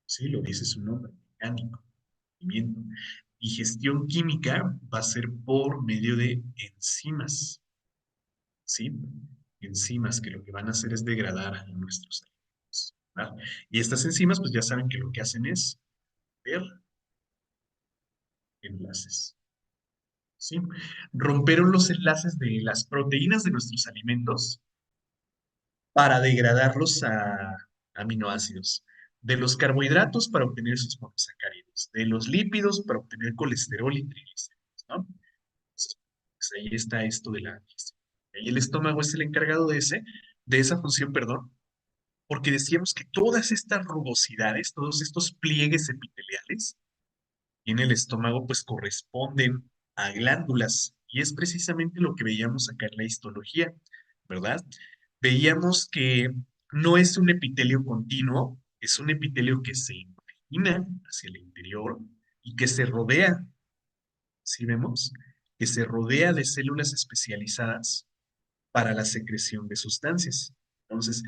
Sí, lo dice su nombre, mecánico, movimiento. Digestión química va a ser por medio de enzimas, ¿sí? Enzimas que lo que van a hacer es degradar a nuestros alimentos, ¿verdad? Y estas enzimas, pues ya saben que lo que hacen es ver enlaces, ¿sí? Romperon los enlaces de las proteínas de nuestros alimentos para degradarlos a aminoácidos, de los carbohidratos para obtener sus monosacáridos, de los lípidos para obtener colesterol y triglicéridos, ¿no? Entonces, pues ahí está esto de la digestión. Y el estómago es el encargado de esa función, perdón, porque decíamos que todas estas rugosidades, todos estos pliegues epiteliales en el estómago, pues corresponden a glándulas, y es precisamente lo que veíamos acá en la histología, ¿verdad? Veíamos que no es un epitelio continuo, es un epitelio que se inclina hacia el interior y que se rodea, ¿sí vemos? Que se rodea de células especializadas para la secreción de sustancias. Entonces,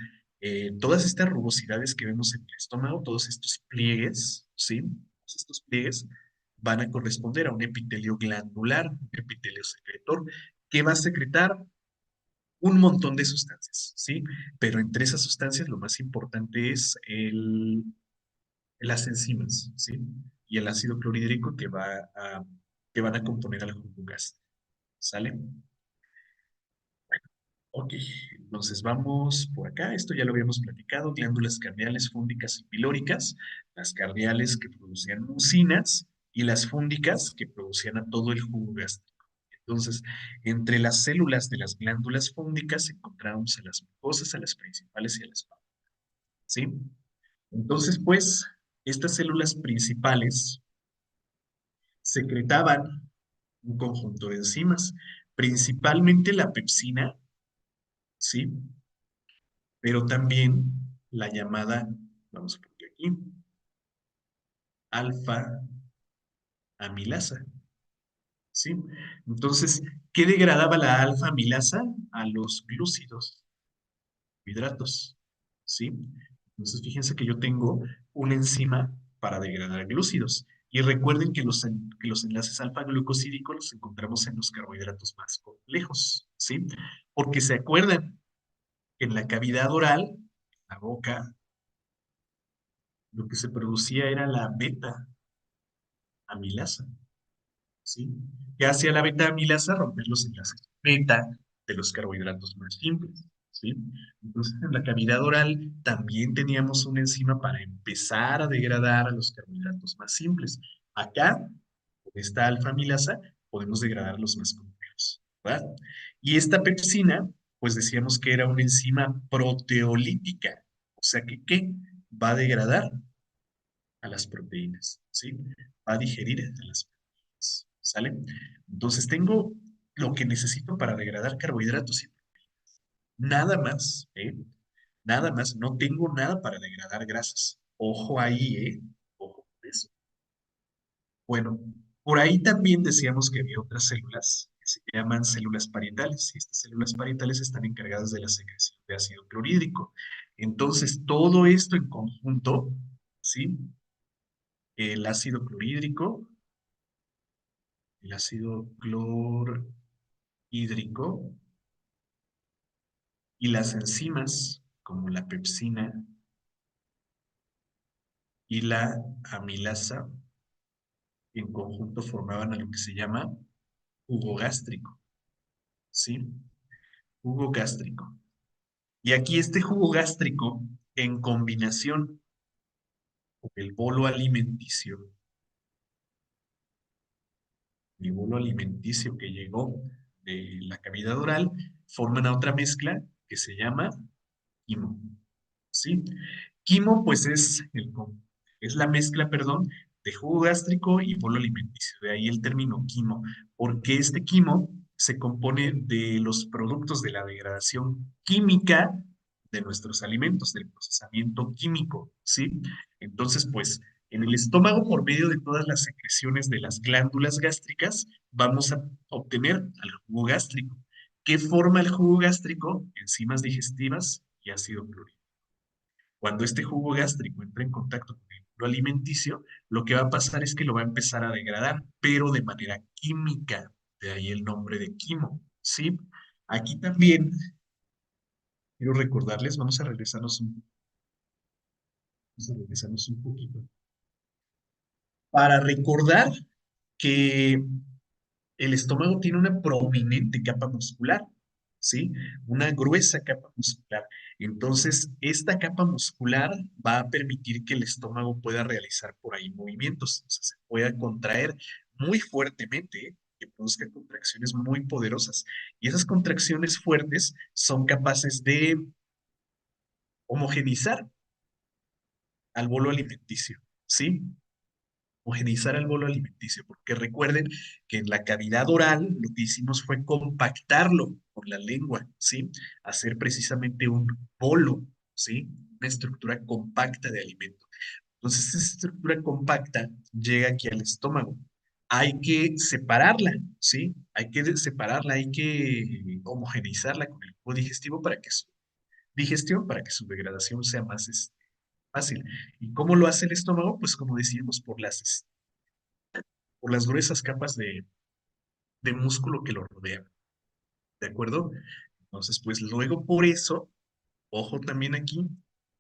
todas estas rugosidades que vemos en el estómago, todos estos pliegues, ¿sí? Todos estos pliegues van a corresponder a un epitelio glandular, un epitelio secretor, que va a secretar un montón de sustancias, ¿sí? Pero entre esas sustancias lo más importante es las enzimas, ¿sí? Y el ácido clorhídrico que van a componer al jugo gástrico, ¿sale? Ok, entonces vamos por acá. Esto ya lo habíamos platicado. Glándulas cardiales, fúngicas y pilóricas. Las cardiales que producían mucinas y las fúngicas que producían a todo el jugo gástrico. Entonces, entre las células de las glándulas fúngicas encontramos a las mucosas, a las principales y a las papas, ¿sí? Entonces, pues, estas células principales secretaban un conjunto de enzimas, principalmente la pepsina, ¿sí? Pero también la llamada, vamos a poner aquí, alfa amilasa, ¿sí? Entonces, ¿qué degradaba la alfa amilasa? A los glúcidos, hidratos, ¿sí? Entonces, fíjense que yo tengo una enzima para degradar glúcidos. Y recuerden que que los enlaces alfa-glucosídicos los encontramos en los carbohidratos más complejos, ¿sí? Porque se acuerdan que en la cavidad oral, en la boca, lo que se producía era la beta amilasa, ¿sí? Que hacía la beta amilasa romper los enlaces beta de los carbohidratos más simples, ¿sí? Entonces, en la cavidad oral también teníamos una enzima para empezar a degradar a los carbohidratos más simples. Acá, con esta alfa amilasa, podemos degradar los más complejos, ¿verdad? Y esta pepsina, pues decíamos que era una enzima proteolítica, o sea que, ¿qué? Va a degradar a las proteínas, ¿sí? Va a digerir a las proteínas, ¿sale? Entonces tengo lo que necesito para degradar carbohidratos y nada más, ¿eh? Nada más, no tengo nada para degradar grasas. Ojo ahí, ¿eh? Ojo con eso. Bueno, por ahí también decíamos que había otras células que se llaman células parietales, y estas células parietales están encargadas de la secreción de ácido clorhídrico. Entonces, todo esto en conjunto, ¿sí? El ácido clorhídrico, el ácido clorhídrico y las enzimas como la pepsina y la amilasa en conjunto formaban a lo que se llama jugo gástrico, ¿sí? Jugo gástrico. Y aquí este jugo gástrico en combinación con el bolo alimenticio que llegó de la cavidad oral, forman a otra mezcla que se llama quimo, ¿sí? Quimo, pues es la mezcla, perdón, de jugo gástrico y bolo alimenticio, de ahí el término quimo, porque este quimo se compone de los productos de la degradación química de nuestros alimentos, del procesamiento químico, ¿sí? Entonces, pues, en el estómago, por medio de todas las secreciones de las glándulas gástricas, vamos a obtener al jugo gástrico. ¿Qué forma el jugo gástrico? Enzimas digestivas y ácido clorhídrico. Cuando este jugo gástrico entra en contacto con el músculo alimenticio, lo que va a pasar es que lo va a empezar a degradar, pero de manera química, de ahí el nombre de quimo, ¿sí? Aquí también quiero recordarles, vamos a regresarnos un poquito, para recordar que el estómago tiene una prominente capa muscular, ¿sí? Una gruesa capa muscular. Entonces, esta capa muscular va a permitir que el estómago pueda realizar por ahí movimientos, o sea, se pueda contraer muy fuertemente, ¿eh? Que produzca contracciones muy poderosas. Y esas contracciones fuertes son capaces de homogenizar al bolo alimenticio, ¿sí? Homogeneizar el bolo alimenticio, porque recuerden que en la cavidad oral lo que hicimos fue compactarlo con la lengua, ¿sí? Hacer precisamente un bolo, ¿sí? Una estructura compacta de alimento. Entonces, esa estructura compacta llega aquí al estómago. Hay que separarla, ¿sí? Hay que separarla, hay que homogeneizarla con el tubo digestivo para que su digestión, para que su degradación sea más fácil. ¿Y cómo lo hace el estómago? Pues como decíamos, por las gruesas capas de músculo que lo rodean, ¿de acuerdo? Entonces, pues luego por eso, ojo también aquí,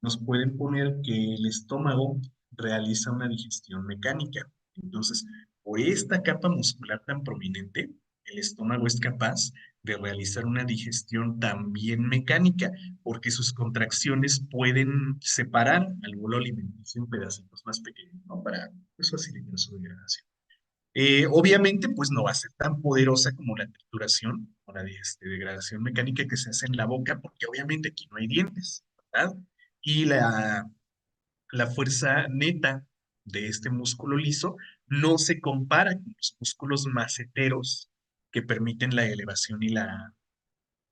nos pueden poner que el estómago realiza una digestión mecánica. Entonces, por esta capa muscular tan prominente, el estómago es capaz de realizar una digestión también mecánica, porque sus contracciones pueden separar al bolo alimenticio en pedacitos más pequeños, ¿no? Para pues, facilitar su degradación. Obviamente, pues no va a ser tan poderosa como la trituración o la degradación mecánica que se hace en la boca, porque obviamente aquí no hay dientes, ¿verdad? Y la fuerza neta de este músculo liso no se compara con los músculos maceteros que permiten la elevación y la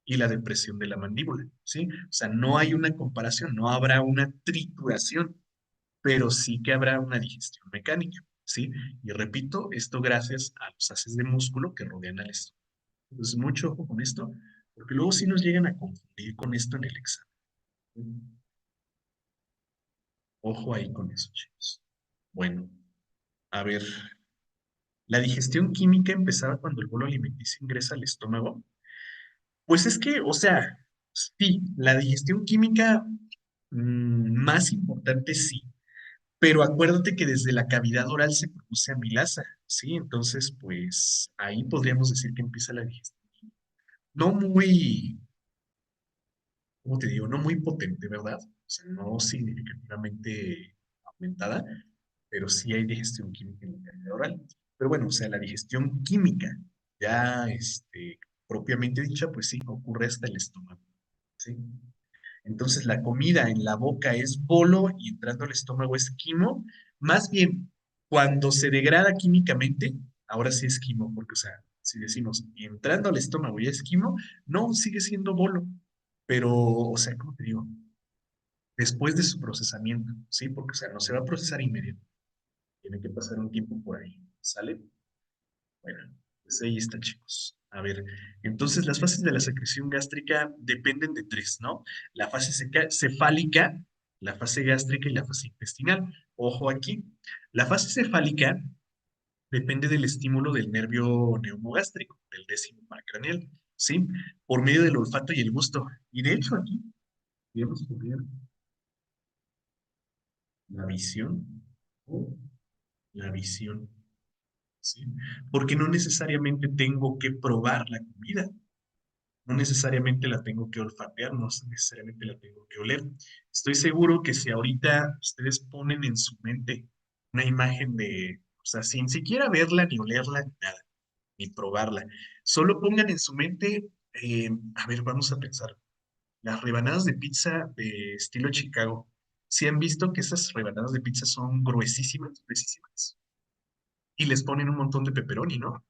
depresión de la mandíbula, ¿sí? O sea, no hay una comparación, no habrá una trituración, pero sí que habrá una digestión mecánica, ¿sí? Y repito, esto gracias a los haces de músculo que rodean al estómago. Entonces, mucho ojo con esto, porque luego sí nos llegan a confundir con esto en el examen. Ojo ahí con eso, chicos. Bueno, a ver, la digestión química empezaba cuando el bolo alimenticio ingresa al estómago. Pues es que, o sea, sí, la digestión química más importante sí, pero acuérdate que desde la cavidad oral se produce amilasa, ¿sí? Entonces, pues ahí podríamos decir que empieza la digestión. No muy, ¿cómo te digo? No muy potente, ¿verdad? O sea, no significativamente aumentada, pero sí hay digestión química en la cavidad oral. Pero bueno, o sea, la digestión química, ya propiamente dicha, pues sí, ocurre hasta el estómago, ¿sí? Entonces la comida en la boca es bolo y entrando al estómago es quimo. Más bien, cuando se degrada químicamente, ahora sí es quimo, porque, o sea, si decimos entrando al estómago y es quimo, no, sigue siendo bolo. Pero, o sea, ¿cómo te digo? Después de su procesamiento, ¿sí? Porque, o sea, no se va a procesar inmediato. Tiene que pasar un tiempo por ahí. ¿Sale? Bueno, pues ahí está, chicos. A ver, entonces las fases de la secreción gástrica dependen de tres, ¿no? La fase cefálica, la fase gástrica y la fase intestinal. Ojo aquí. La fase cefálica depende del estímulo del nervio neumogástrico, del décimo par craneal, ¿sí? Por medio del olfato y el gusto. Y de hecho aquí, podemos poner la visión o la visión, ¿sí? Porque no necesariamente tengo que probar la comida. No necesariamente la tengo que olfatear, no necesariamente la tengo que oler. Estoy seguro que si ahorita ustedes ponen en su mente una imagen de, o sea, sin siquiera verla, ni olerla, ni nada, ni probarla, solo pongan en su mente, a ver, vamos a pensar, las rebanadas de pizza de estilo Chicago. Si han visto que esas rebanadas de pizza son gruesísimas, gruesísimas, y les ponen un montón de pepperoni, ¿no?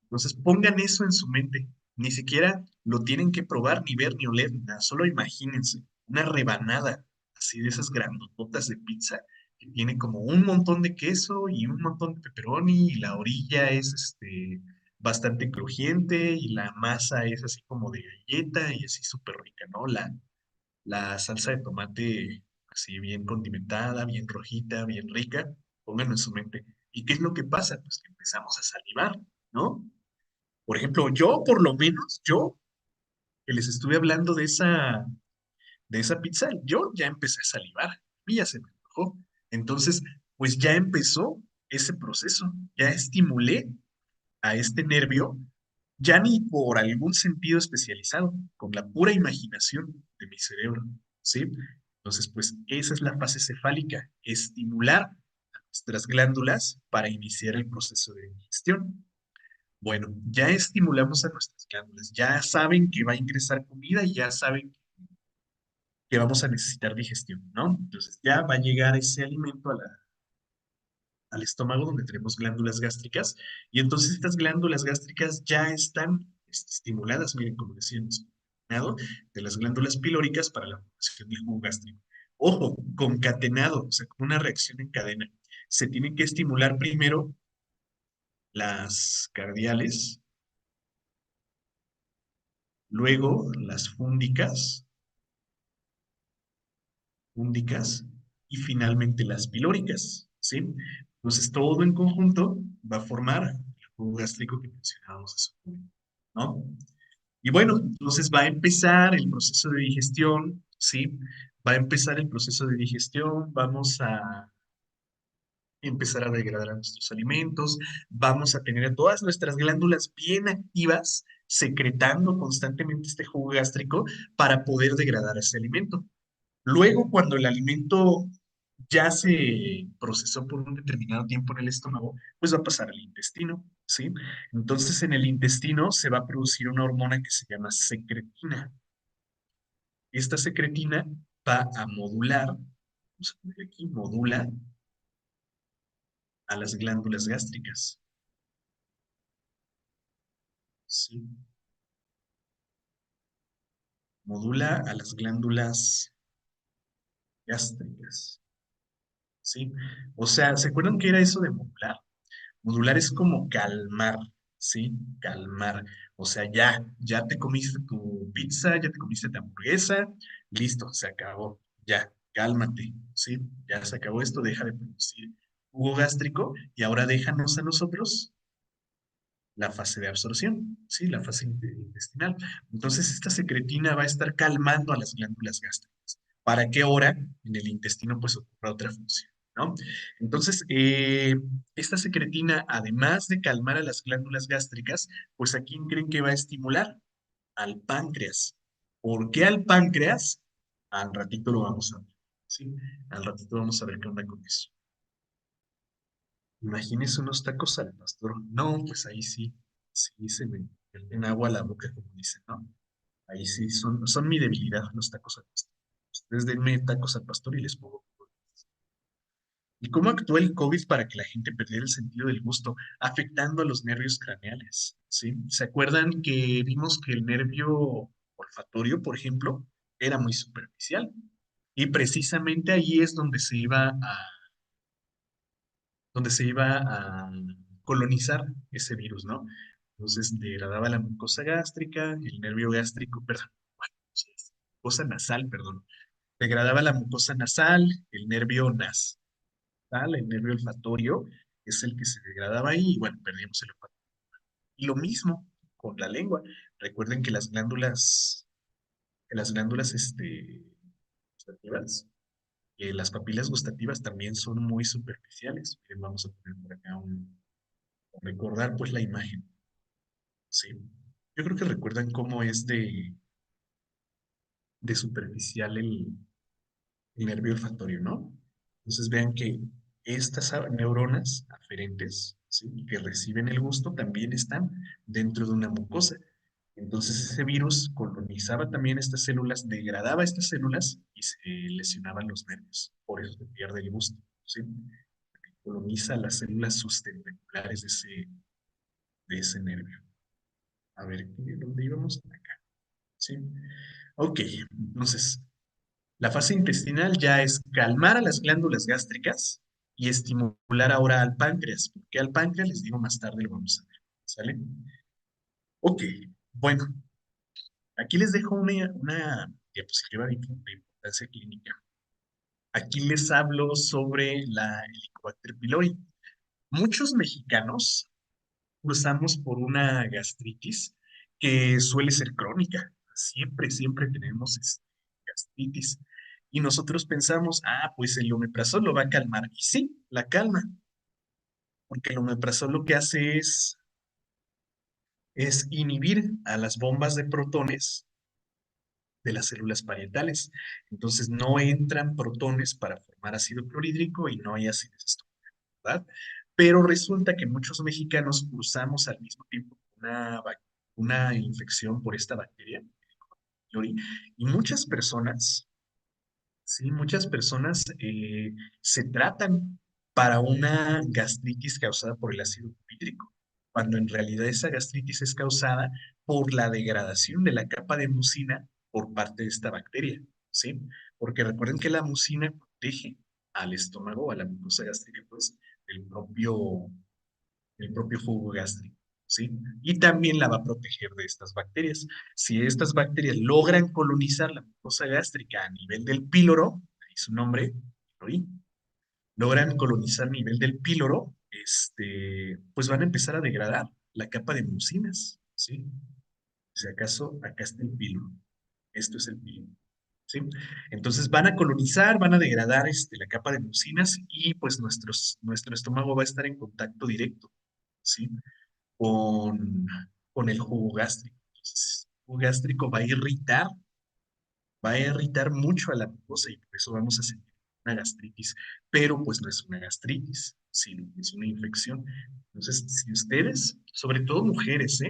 Entonces pongan eso en su mente. Ni siquiera lo tienen que probar, ni ver, ni oler, ni nada. Solo imagínense una rebanada así de esas grandototas de pizza que tiene como un montón de queso y un montón de pepperoni y la orilla es bastante crujiente y la masa es así como de galleta y así súper rica, ¿no? La salsa de tomate así bien condimentada, bien rojita, bien rica, pónganlo en su mente. ¿Y qué es lo que pasa? Pues que empezamos a salivar, ¿no? Por ejemplo, yo, por lo menos, yo que les estuve hablando de esa pizza, yo ya empecé a salivar y ya se me antojó. Entonces, pues ya empezó ese proceso, ya estimulé a este nervio, ya ni por algún sentido especializado, con la pura imaginación de mi cerebro, ¿sí? Entonces, pues esa es la fase cefálica, estimular a nuestras glándulas para iniciar el proceso de digestión. Bueno, ya estimulamos a nuestras glándulas, ya saben que va a ingresar comida y ya saben que vamos a necesitar digestión, ¿no? Entonces ya va a llegar ese alimento al estómago donde tenemos glándulas gástricas y entonces estas glándulas gástricas ya están estimuladas, miren, como decíamos, de las glándulas pilóricas para la formación del jugo gástrico. Ojo, concatenado, o sea, como una reacción en cadena. Se tienen que estimular primero las cardiales, luego las fúndicas y finalmente las pilóricas, ¿sí? Entonces todo en conjunto va a formar el jugo gástrico que mencionábamos hace un momento, ¿no? Y bueno, entonces va a empezar el proceso de digestión, ¿sí? Va a empezar el proceso de digestión, vamos a empezar a degradar nuestros alimentos, vamos a tener a todas nuestras glándulas bien activas, secretando constantemente este jugo gástrico para poder degradar ese alimento. Luego, cuando el alimento ya se procesó por un determinado tiempo en el estómago, pues va a pasar al intestino, ¿sí? Entonces, en el intestino se va a producir una hormona que se llama secretina. Esta secretina va a modular, vamos a poner aquí, modula a las glándulas gástricas, ¿sí? Modula a las glándulas gástricas, ¿sí? O sea, ¿se acuerdan qué era eso de modular? Modular es como calmar, ¿sí? Calmar. O sea, ya te comiste tu pizza, ya te comiste tu hamburguesa, listo, se acabó. Ya, cálmate, ¿sí? Ya se acabó esto, deja de producir jugo gástrico y ahora déjanos a nosotros la fase de absorción, ¿sí? La fase intestinal. Entonces, esta secretina va a estar calmando a las glándulas gástricas para que ahora en el intestino pues ocurra otra función, ¿no? Entonces, esta secretina, además de calmar a las glándulas gástricas, pues ¿a quién creen que va a estimular? Al páncreas. ¿Por qué al páncreas? Al ratito lo vamos a ver, ¿sí? Al ratito vamos a ver qué onda con eso. Imagínese unos tacos al pastor. No, pues ahí sí, sí se me en agua a la boca, como dicen, ¿no? Ahí sí, son mi debilidad los tacos al pastor. Ustedes denme tacos al pastor y les pongo. ¿Y cómo actuó el COVID para que la gente perdiera el sentido del gusto, afectando a los nervios craneales? ¿Sí? ¿Se acuerdan que vimos que el nervio olfatorio, por ejemplo, era muy superficial? Y precisamente ahí es donde se iba a colonizar ese virus, ¿no? Entonces degradaba la mucosa gástrica, el nervio gástrico, perdón, mucosa nasal, perdón. Degradaba la mucosa nasal, el nervio nasal, el nervio olfatorio, es el que se degradaba ahí, y bueno, perdíamos el olfato. Y lo mismo con la lengua. Recuerden que las glándulas gustativas, las papilas gustativas también son muy superficiales. Vamos a poner por acá recordar pues la imagen, ¿sí? Yo creo que recuerdan cómo es de superficial el nervio olfatorio, ¿no? Entonces vean que estas neuronas aferentes, ¿sí? Que reciben el gusto también están dentro de una mucosa. Entonces ese virus colonizaba también estas células, degradaba estas células y se lesionaban los nervios. Por eso se pierde el gusto, ¿sí? Coloniza las células sustentaculares de ese nervio. A ver, ¿dónde íbamos? Acá, ¿sí? Ok, entonces, la fase intestinal ya es calmar a las glándulas gástricas y estimular ahora al páncreas. Porque al páncreas les digo más tarde, lo vamos a ver. ¿Sale? Ok, bueno, aquí les dejo una diapositiva de importancia clínica. Aquí les hablo sobre la Helicobacter pylori. Muchos mexicanos cruzamos por una gastritis que suele ser crónica. Siempre tenemos gastritis. Y nosotros pensamos, pues el omeprazol lo va a calmar. Y sí, la calma, porque el omeprazol lo que hace es inhibir a las bombas de protones de las células parietales. Entonces no entran protones para formar ácido clorhídrico y no hay acidez estomacal, ¿verdad? Pero resulta que muchos mexicanos cruzamos al mismo tiempo una infección por esta bacteria, pylori, y muchas personas, sí, muchas personas se tratan para una gastritis causada por el ácido clorhídrico, cuando en realidad esa gastritis es causada por la degradación de la capa de mucina por parte de esta bacteria, ¿sí? Porque recuerden que la mucina protege al estómago, a la mucosa gástrica, pues, del propio jugo gástrico, ¿sí? Y también la va a proteger de estas bacterias. Si estas bacterias logran colonizar la mucosa gástrica a nivel del píloro, ahí su nombre, pylori, logran colonizar a nivel del píloro, pues van a empezar a degradar la capa de mucinas, ¿sí? Si acaso, acá está el píloro. Esto es el píloro. ¿Sí? Entonces van a colonizar, van a degradar la capa de mucinas y pues nuestro estómago va a estar en contacto directo, ¿sí? con, con el jugo gástrico. Entonces, el jugo gástrico va a irritar mucho a la mucosa y por eso vamos a sentir una gastritis, pero pues no es una gastritis, sino que es una infección. Entonces, si ustedes, sobre todo mujeres,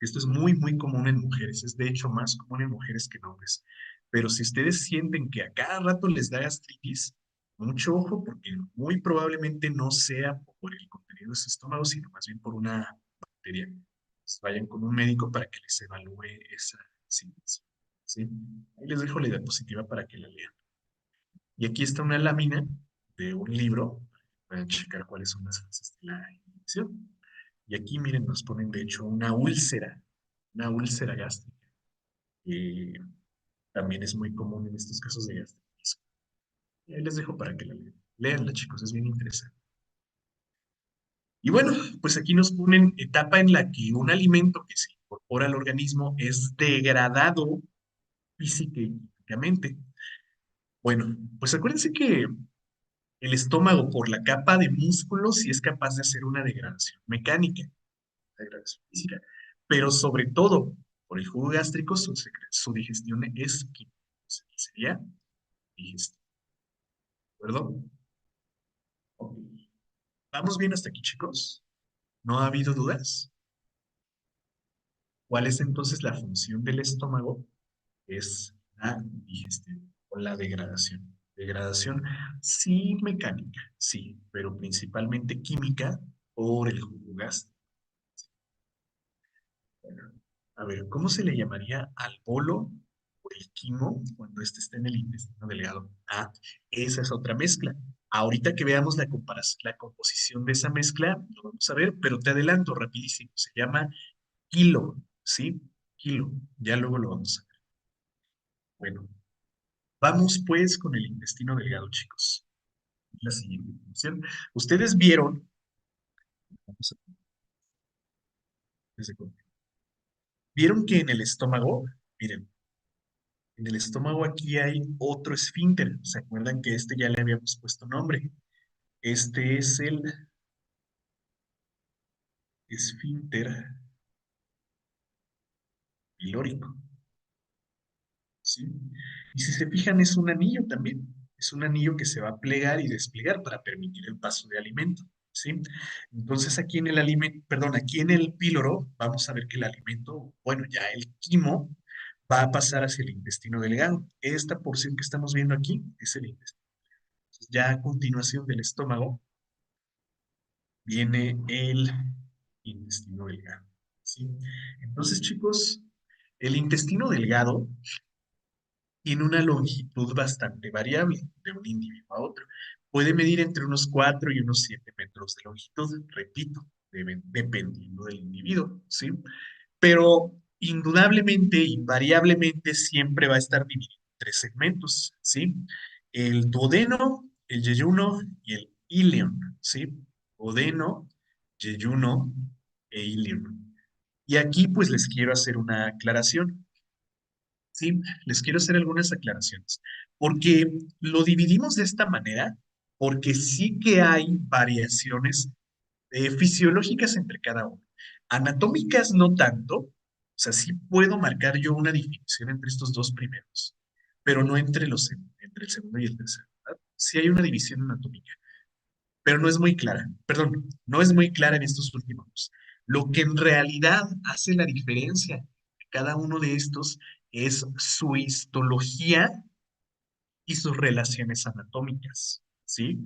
esto es muy común en mujeres, es de hecho más común en mujeres que en hombres, pero si ustedes sienten que a cada rato les da gastritis, mucho ojo porque muy probablemente no sea por el contenido de su estómago, sino más bien por una bacteria. Pues vayan con un médico para que les evalúe esa situación. ¿Sí? Ahí les dejo la diapositiva para que la lean. Y aquí está una lámina de un libro para checar cuáles son las fases de la infección. Y aquí, miren, nos ponen de hecho una úlcera gástrica, que también es muy común en estos casos de gastritis. Y ahí les dejo para que la lean. Leanla, chicos, es bien interesante. Y bueno, pues aquí nos ponen etapa en la que un alimento que se incorpora al organismo es degradado física y químicamente. Bueno, pues acuérdense que el estómago, por la capa de músculos, sí es capaz de hacer una degradación mecánica, degradación física, pero sobre todo por el jugo gástrico, su digestión es química. Sería digestión, ¿de acuerdo? Ok. ¿Vamos bien hasta aquí, chicos? ¿No ha habido dudas? ¿Cuál es entonces la función del estómago? Es la digestión o la degradación. Degradación, sí, mecánica, sí, pero principalmente química por el jugo gástrico. Bueno, a ver, ¿cómo se le llamaría al bolo o el quimo cuando este está en el intestino delgado? Esa es otra mezcla. Ahorita que veamos la comparación, la composición de esa mezcla, lo vamos a ver, pero te adelanto rapidísimo. Se llama kilo, ¿sí? Kilo. Ya luego lo vamos a ver. Bueno, vamos pues con el intestino delgado, chicos. La siguiente función. Ustedes vieron, vamos a vieron que en el estómago, miren, en el estómago aquí hay otro esfínter. ¿Se acuerdan que este ya le habíamos puesto nombre? Este es el esfínter pilórico, ¿sí? Y si se fijan, es un anillo también. Es un anillo que se va a plegar y desplegar para permitir el paso de alimento, ¿sí? Entonces aquí en el alimento, perdón, aquí en el píloro, vamos a ver que el alimento, bueno, ya el quimo, va a pasar hacia el intestino delgado. Esta porción que estamos viendo aquí es el intestino. Ya a continuación del estómago viene el intestino delgado, ¿sí? Entonces, chicos, el intestino delgado tiene una longitud bastante variable de un individuo a otro. Puede medir entre unos 4 y unos 7 metros de longitud, repito, dependiendo del individuo, ¿sí? Pero indudablemente, invariablemente, siempre va a estar dividido en tres segmentos, ¿sí? el duodeno, el yeyuno y el ilion, ¿sí? Duodeno, yeyuno e ilion. Y aquí pues les quiero hacer una aclaración, ¿sí? Les quiero hacer algunas aclaraciones, porque lo dividimos de esta manera, porque sí que hay variaciones fisiológicas entre cada uno. Anatómicas no tanto, o sea, sí puedo marcar yo una definición entre estos dos primeros, pero no entre el segundo y el tercero, ¿verdad? Sí hay una división anatómica, pero no es muy clara, perdón, no es muy clara en estos últimos dos. Lo que en realidad hace la diferencia de cada uno de estos es su histología y sus relaciones anatómicas, ¿sí?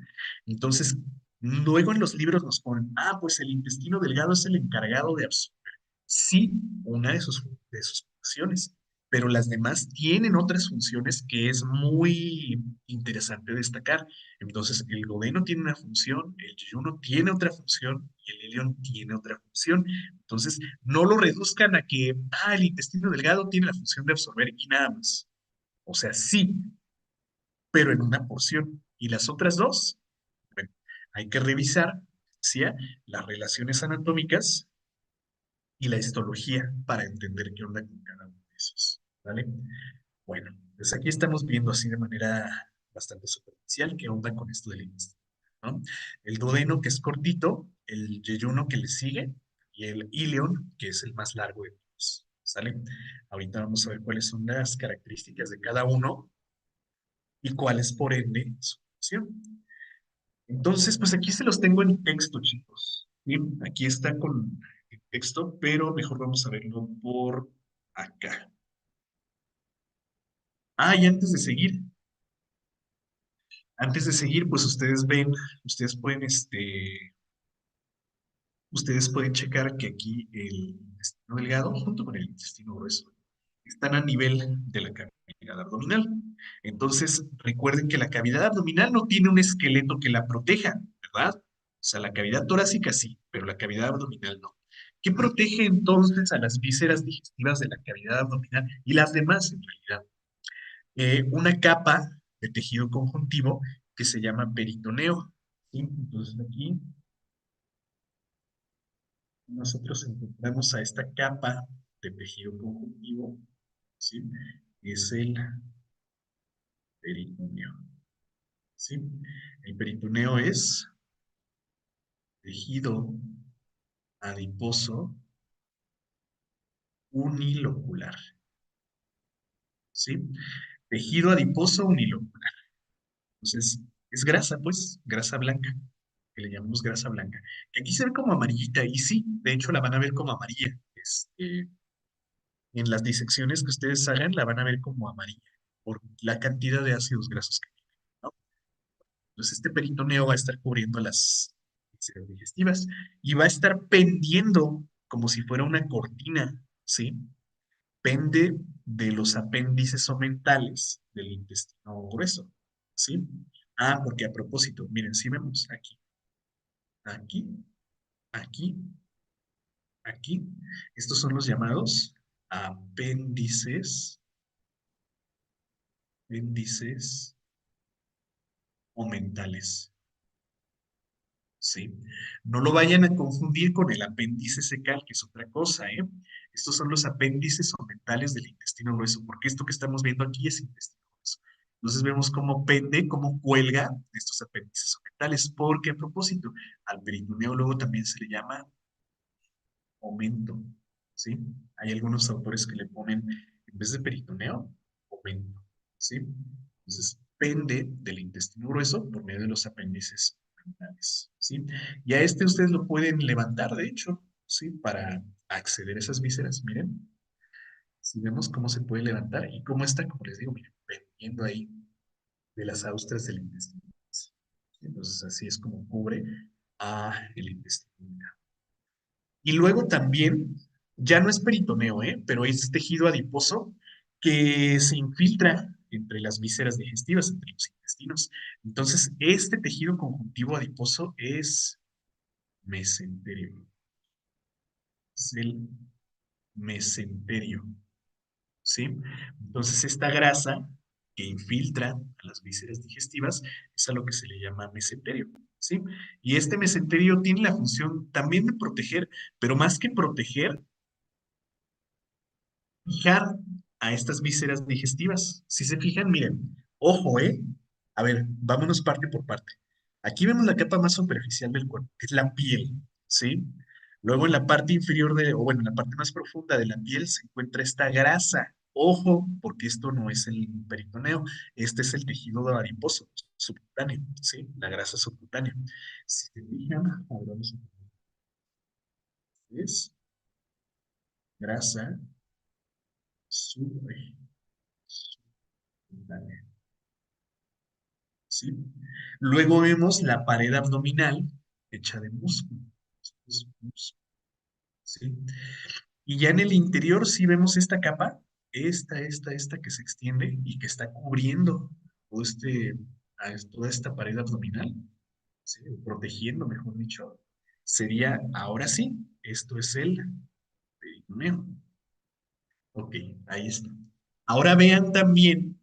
Entonces, luego en los libros nos ponen, pues el intestino delgado es el encargado de absorber. Sí, una de sus funciones, pero las demás tienen otras funciones que es muy interesante destacar. Entonces, el duodeno tiene una función, el yeyuno tiene otra función y el ilion tiene otra función. Entonces, no lo reduzcan a que, el intestino delgado tiene la función de absorber y nada más. O sea, sí, pero en una porción. Y las otras dos, bueno, hay que revisar, ¿sí? Las relaciones anatómicas y la histología para entender qué onda con cada uno de esos, ¿vale? Bueno, pues aquí estamos viendo así de manera bastante superficial qué onda con esto del intestino, ¿no? El duodeno, que es cortito, el yeyuno que le sigue, y el ilion, que es el más largo de todos, ¿sale? Ahorita vamos a ver cuáles son las características de cada uno y cuál es por ende su función. Entonces, pues aquí se los tengo en texto, chicos. ¿Sí? Aquí está con el texto, pero mejor vamos a verlo por acá. Y antes de seguir, pues ustedes pueden, ustedes pueden checar que aquí el intestino delgado, junto con el intestino grueso, están a nivel de la cavidad abdominal. Entonces, recuerden que la cavidad abdominal no tiene un esqueleto que la proteja, ¿verdad? O sea, la cavidad torácica sí, pero la cavidad abdominal no. ¿Qué protege entonces a las vísceras digestivas de la cavidad abdominal y las demás en realidad? Una capa de tejido conjuntivo que se llama peritoneo. ¿Sí? Entonces aquí nosotros encontramos a esta capa de tejido conjuntivo, ¿sí? Es el peritoneo, ¿sí? El peritoneo es tejido adiposo unilocular, ¿sí? Tejido adiposo unilocular. Entonces, es grasa, pues, grasa blanca, que le llamamos grasa blanca. Que aquí se ve como amarillita, y sí, de hecho la van a ver como amarilla. En las disecciones que ustedes hagan, la van a ver como amarilla, por la cantidad de ácidos grasos que tiene, ¿no? Entonces, este peritoneo va a estar cubriendo las vísceras digestivas y va a estar pendiendo como si fuera una cortina, ¿sí? Pende de los apéndices omentales del intestino grueso, ¿sí? Porque a propósito, miren, si vemos aquí, aquí, aquí, aquí, estos son los llamados apéndices omentales. Sí. No lo vayan a confundir con el apéndice secal, que es otra cosa, ¿eh? Estos son los apéndices omentales del intestino grueso, porque esto que estamos viendo aquí es intestino grueso. Entonces vemos cómo pende, cómo cuelga de estos apéndices omentales, porque a propósito, al peritoneo luego también se le llama momento, ¿sí? Hay algunos autores que le ponen, en vez de peritoneo, momento, ¿sí? Entonces, pende del intestino grueso por medio de los apéndices mentales, ¿sí? Y a este ustedes lo pueden levantar, de hecho, ¿sí? Para acceder a esas vísceras, miren, si vemos cómo se puede levantar y cómo está, como les digo, miren, pendiendo ahí de las austras del intestino. ¿Sí? Entonces, así es como cubre a el intestino. Y luego también, ya no es peritoneo, pero es tejido adiposo que se infiltra entre las vísceras digestivas, entre los intestinos. Entonces, este tejido conjuntivo adiposo es mesenterio. Es el mesenterio, ¿sí? Entonces, esta grasa que infiltra a las vísceras digestivas es a lo que se le llama mesenterio, ¿sí? Y este mesenterio tiene la función también de proteger, pero más que proteger, fijar a estas vísceras digestivas. Si se fijan, miren, ojo, ¿eh? A ver, vámonos parte por parte. Aquí vemos la capa más superficial del cuerpo, que es la piel, ¿sí? Luego en la parte inferior de, o bueno, en la parte más profunda de la piel se encuentra esta grasa. Ojo, porque esto no es el peritoneo, este es el tejido adiposo, subcutáneo, ¿sí? La grasa subcutánea. Si se fijan, a ver, vamos a ver, es grasa subcutánea. ¿Sí? Luego vemos la pared abdominal hecha de músculo. Es músculo, ¿sí? Y ya en el interior sí vemos esta capa, esta que se extiende y que está cubriendo todo toda esta pared abdominal, ¿sí? Protegiendo, mejor dicho. Sería, ahora sí, esto es el peritoneo. Ok, ahí está. Ahora vean también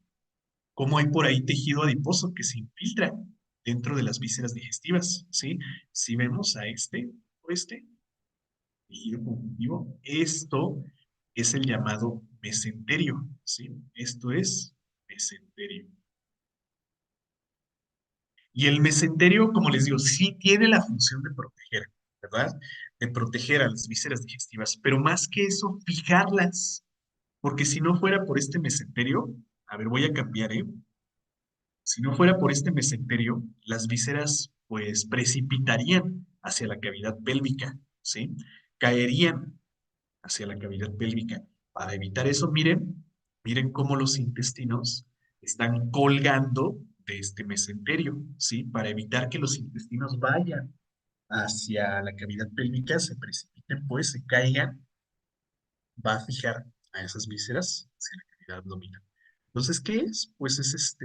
cómo hay por ahí tejido adiposo que se infiltra dentro de las vísceras digestivas, ¿sí? Si vemos a este o este tejido conjuntivo, esto es el llamado mesenterio, ¿sí? Esto es mesenterio. Y el mesenterio, como les digo, sí tiene la función de proteger, ¿verdad? De proteger a las vísceras digestivas, pero más que eso, fijarlas, porque si no fuera por este mesenterio, a ver, voy a cambiar, ¿eh? Si no fuera por este mesenterio, las vísceras pues precipitarían hacia la cavidad pélvica, ¿sí? Caerían hacia la cavidad pélvica. Para evitar eso, miren cómo los intestinos están colgando de este mesenterio, ¿sí? Para evitar que los intestinos vayan hacia la cavidad pélvica, se precipiten, pues se caigan, va a fijar a esas vísceras hacia la cavidad abdominal. Entonces, ¿qué es? Pues es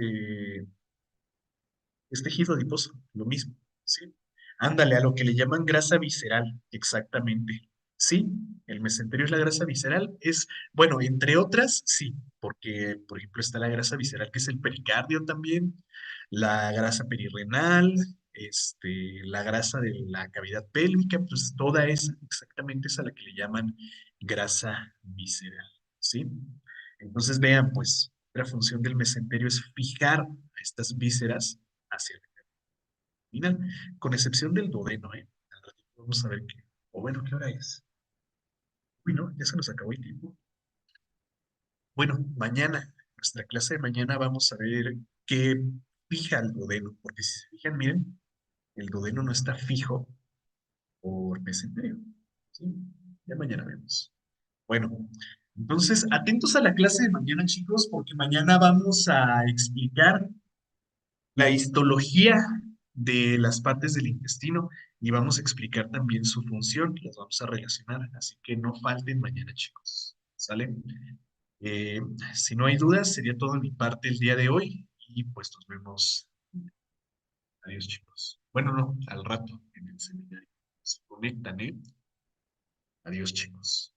tejido adiposo, lo mismo, ¿sí? Ándale, a lo que le llaman grasa visceral, exactamente. Sí, el mesenterio es la grasa visceral. Bueno, entre otras, sí, porque, por ejemplo, está la grasa visceral, que es el pericardio también, la grasa perirrenal, la grasa de la cavidad pélvica, pues toda esa, exactamente es a la que le llaman grasa visceral, ¿sí? Entonces, vean, pues, la función del mesenterio es fijar a estas vísceras hacia la final, con excepción del duodeno, ¿eh? Al ratito vamos a ver qué, o bueno, ¿qué hora es? Uy, no, ya se nos acabó el tiempo. Bueno, mañana, nuestra clase de mañana vamos a ver qué fija el duodeno, porque si se fijan, miren, el duodeno no está fijo por mesenterio, ¿sí? Ya mañana vemos. Bueno, entonces, atentos a la clase de mañana, chicos, porque mañana vamos a explicar la histología de las partes del intestino y vamos a explicar también su función, las vamos a relacionar, así que no falten mañana, chicos. ¿Sale? Eh, si no hay dudas, sería todo de mi parte el día de hoy y pues nos vemos. Adiós, chicos. Bueno, no, al rato en el seminario. Se conectan, ¿eh? Adiós, chicos.